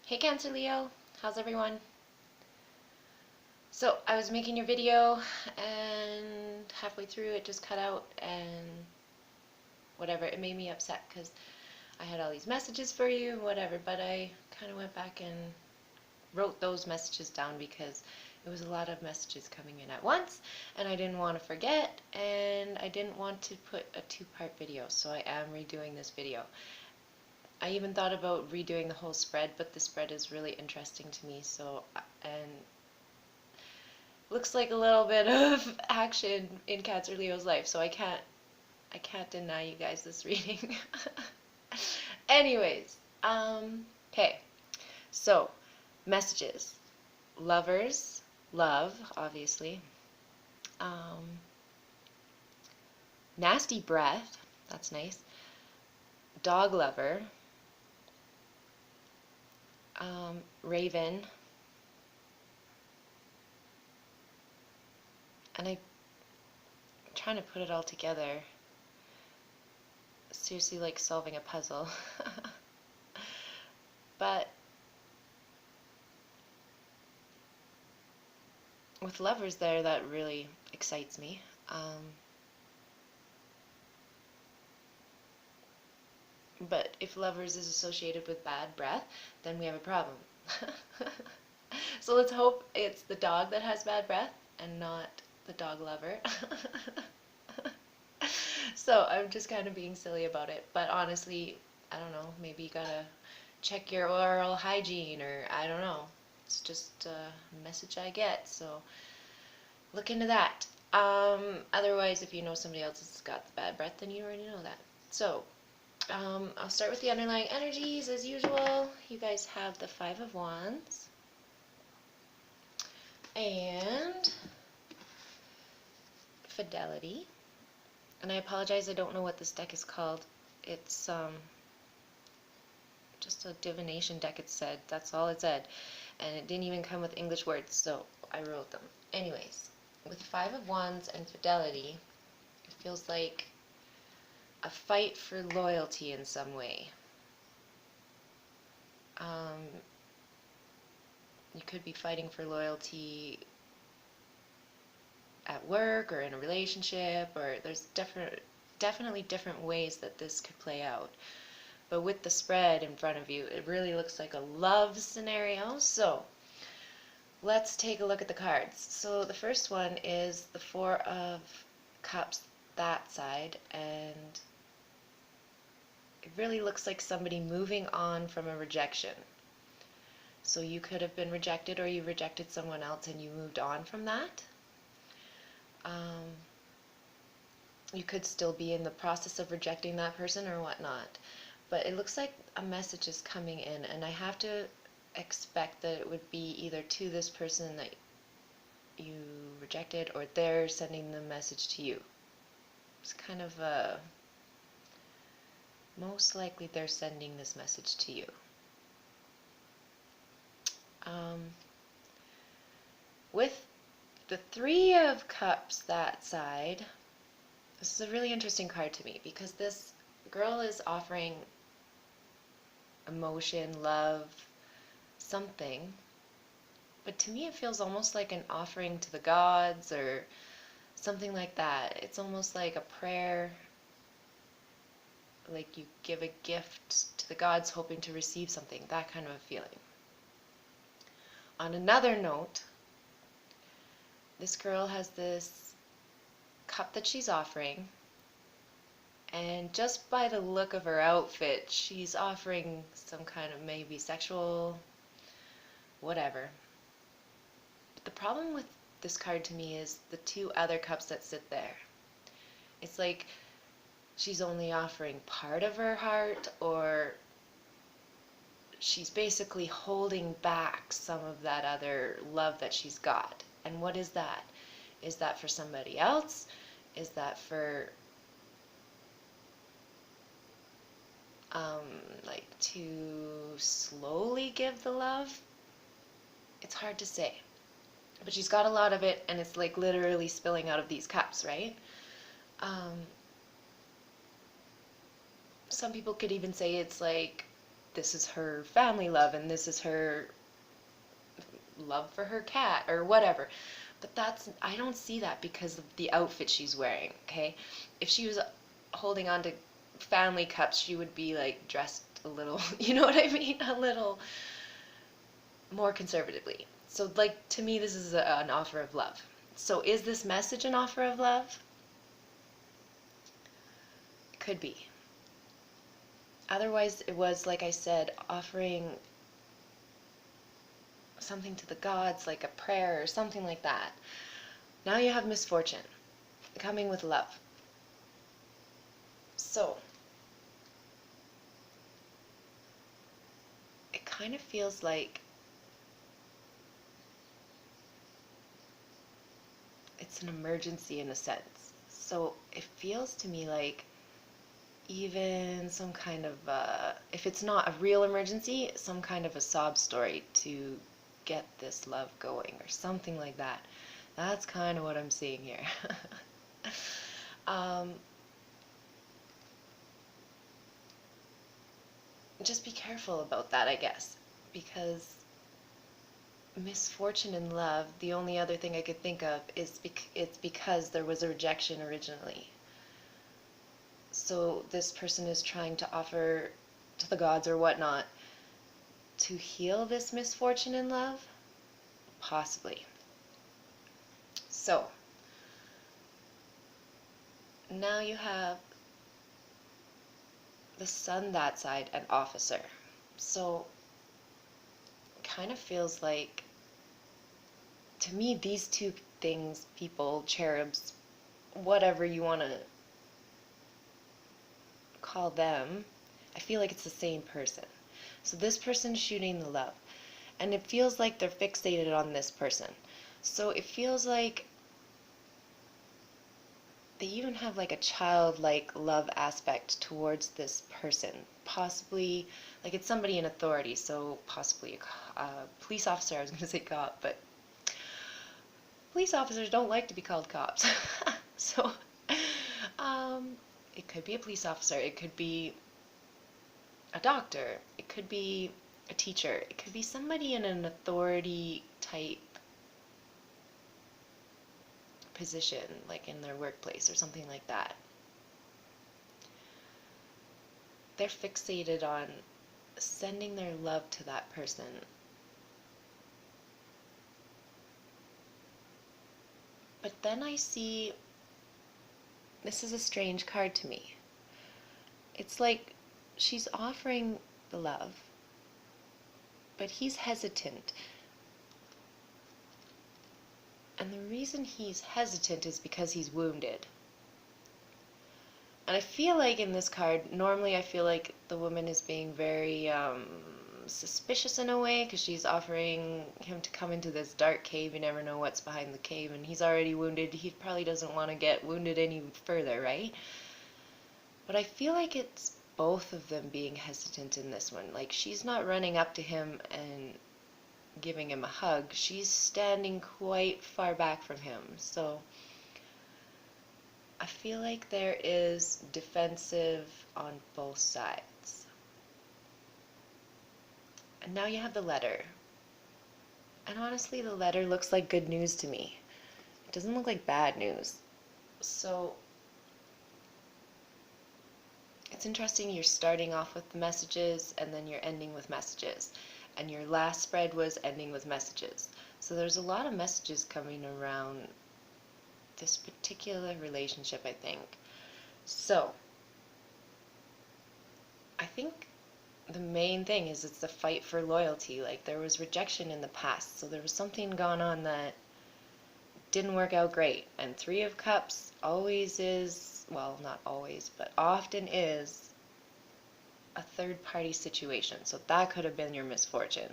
Hey Cancer Leo, how's everyone? So I was making your video and halfway through it just cut out and whatever, it made me upset because I had all these messages for you, whatever, but I kind of went back and wrote those messages down because it was a lot of messages coming in at once and I didn't want to forget and I didn't want to put a two-part video, so I am redoing this video. I even thought about redoing the whole spread, but the spread is really interesting to me, so, and looks like a little bit of action in Cancer Leo's life, so I can't deny you guys this reading. Anyways, okay, so messages. Lovers, love, obviously. Nasty breath, that's nice. Dog lover. Raven. And I'm trying to put it all together. Seriously, like solving a puzzle. But with lovers there, that really excites me. But if lovers is associated with bad breath, then we have a problem. So let's hope it's the dog that has bad breath and not the dog lover. So I'm just kind of being silly about it. But honestly, I don't know, maybe you gotta check your oral hygiene, or I don't know. It's just a message I get, so look into that. Otherwise, if you know somebody else has got the bad breath, then you already know that. So, I'll start with the underlying energies as usual. You guys have the Five of Wands and Fidelity. And I apologize, I don't know what this deck is called. It's just a divination deck, it said. That's all it said. And it didn't even come with English words, so I wrote them. Anyways, with Five of Wands and Fidelity, it feels like a fight for loyalty in some way. You could be fighting for loyalty at work or in a relationship, or there's definitely different ways that this could play out. But with the spread in front of you, it really looks like a love scenario. So let's take a look at the cards. So the first one is the Four of Cups, that side, and it really looks like somebody moving on from a rejection. So you could have been rejected, or you rejected someone else and you moved on from that. You could still be in the process of rejecting that person or whatnot. But it looks like a message is coming in, and I have to expect that it would be either to this person that you rejected, or they're sending the message to you. It's kind of most likely they're sending this message to you. With the Three of Cups, that side, this is a really interesting card to me because this girl is offering emotion, love, something, but to me it feels almost like an offering to the gods or something like that. It's almost like a prayer, like you give a gift to the gods hoping to receive something, that kind of a feeling. On another note, this girl has this cup that she's offering, and just by the look of her outfit, she's offering some kind of maybe sexual whatever. But the problem with this card to me is the two other cups that sit there. It's like she's only offering part of her heart, or she's basically holding back some of that other love that she's got. And what is that? Is that for somebody else? Is that for like to slowly give the love? It's hard to say. But she's got a lot of it, and it's like literally spilling out of these cups, right? Some people could even say it's like this is her family love and this is her love for her cat or whatever. But I don't see that because of the outfit she's wearing, okay? If she was holding on to family cups, she would be like dressed a little, you know what I mean? A little more conservatively. So like to me this is an offer of love. So is this message an offer of love? It could be. Otherwise it was, like I said, offering something to the gods, like a prayer or something like that. Now you have misfortune coming with love. So it kind of feels like it's an emergency in a sense. So it feels to me like even some kind of, if it's not a real emergency, some kind of a sob story to get this love going or something like that. That's kind of what I'm seeing here. um, just be careful about that, I guess, because misfortune in love, the only other thing I could think of is it's because there was a rejection originally. So this person is trying to offer to the gods or whatnot to heal this misfortune in love? Possibly. So now you have the sun that side and officer. So it kind of feels like, to me, these two things, people, cherubs, whatever you want to call them, I feel like it's the same person. So this person's shooting the love, and it feels like they're fixated on this person. So it feels like they even have like a childlike love aspect towards this person. Possibly, like it's somebody in authority, so possibly a police officer, I was going to say cop, but police officers don't like to be called cops. So, it could be a police officer, it could be a doctor, it could be a teacher, it could be somebody in an authority type position, like in their workplace or something like that. They're fixated on sending their love to that person. But then I see, this is a strange card to me. It's like she's offering the love, but he's hesitant. And the reason he's hesitant is because he's wounded. And I feel like in this card, normally I feel like the woman is being very suspicious in a way, because she's offering him to come into this dark cave. You never know what's behind the cave, and he's already wounded. He probably doesn't want to get wounded any further, right? But I feel like it's both of them being hesitant in this one. Like, she's not running up to him and giving him a hug. She's standing quite far back from him. So I feel like there is defensive on both sides. And now you have the letter. And honestly, the letter looks like good news to me. It doesn't look like bad news. So it's interesting, you're starting off with the messages and then you're ending with messages. And your last spread was ending with messages. So there's a lot of messages coming around this particular relationship, I think. So I think the main thing is it's the fight for loyalty. Like, there was rejection in the past, so there was something going on that didn't work out great. And Three of Cups always is, well, not always, but often is a third-party situation. So that could have been your misfortune.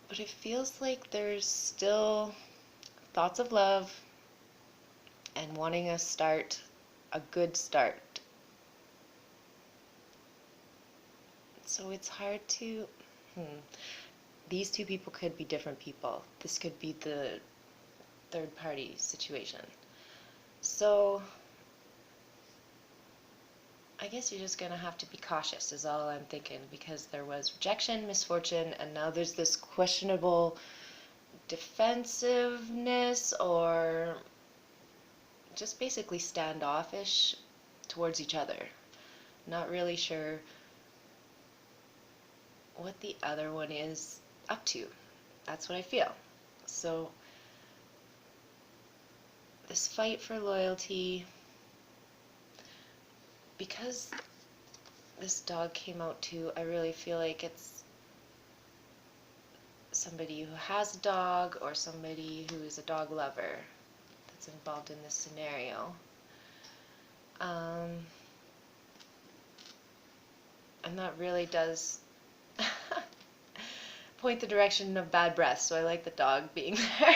But it feels like there's still thoughts of love and wanting a start, a good start. So it's hard to, these two people could be different people. This could be the third party situation. So I guess you're just going to have to be cautious is all I'm thinking, because there was rejection, misfortune, and now there's this questionable defensiveness or just basically standoffish towards each other. Not really sure what the other one is up to. That's what I feel. So this fight for loyalty, because this dog came out too, I really feel like it's somebody who has a dog or somebody who is a dog lover that's involved in this scenario. And that really does point the direction of bad breath, so I like the dog being there.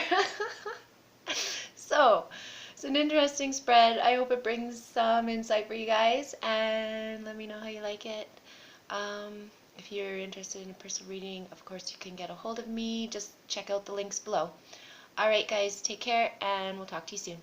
So, it's an interesting spread. I hope it brings some insight for you guys, and let me know how you like it. If you're interested in a personal reading, of course you can get a hold of me. Just check out the links below. Alright guys, take care, and we'll talk to you soon.